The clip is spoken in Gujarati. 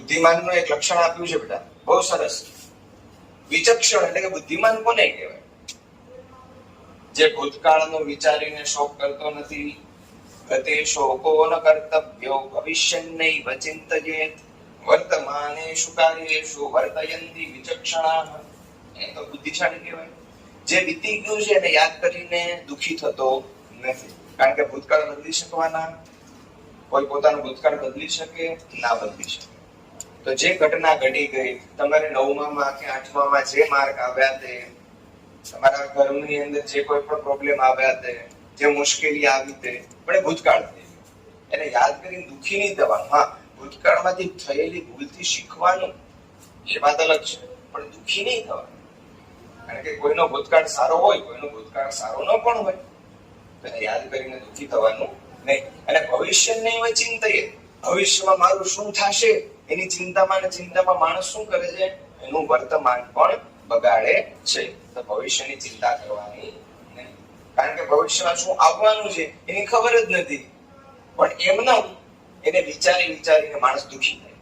બુદ્ધિમાનનું એક લક્ષણ આપ્યું છે બેટા, બહુ સરસ. વિચક્ષણ એટલે કે બુદ્ધિમાન કોને કહેવાય? જે ભૂતકાળનું વિચારીને શોક કરતો નથી. ગતે શોકો ન કર્તવ્યો ભવિષ્યન્નૈવ ચિંતયેત વર્તમાનેષુ કાર્યેષુ વર્તયન્તિ વિચક્ષણાઃ. એ તો બુદ્ધિશાળી કહેવાય. જે વીતી ગયું છે એને યાદ કરીને દુઃખી થતો નથી. કારણ કે ભૂતકાળ બદલી શકવાના, કોઈ પોતાનું ભૂતકાળ બદલી શકે ના બદલી શકે. તો જે ઘટના ઘટી ગઈ, તમારે 9મા કે 8મા જે માર્ક આવ્યા તે, તમારા ઘરની અંદર જે કોઈ પણ પ્રોબ્લેમ આવ્યા તે, જે મુશ્કેલી આવી તે, પણ એ ભૂતકાળ થઈ ગયું. એને યાદ કરીને દુઃખી નહીં થવાનું. હા, ભૂતકાળમાંથી થયેલી ભૂલથી શીખવાનું એ વાત અલગ છે, પણ દુઃખી નહીં થવાનું. કારણ કે કોઈનો ભૂતકાળ સારો હોય, કોઈનો ભૂતકાળ સારો ન પણ હોય, તો એને યાદ કરીને દુઃખી થવાનું નહીં. અને ભવિષ્યની ચિંતાએ, ભવિષ્યમાં મારું શું થશે એની ચિંતામાં ને ચિંતામાં માણસ શું કરે છે? એનું વર્તમાન પણ બગાડે છે. તો ભવિષ્યની ચિંતા કરવાની નહીં. કારણ કે ભવિષ્યમાં શું આવવાનું છે એની ખબર જ નથી. પણ એમને એને વિચારીને માણસ દુઃખી થાય.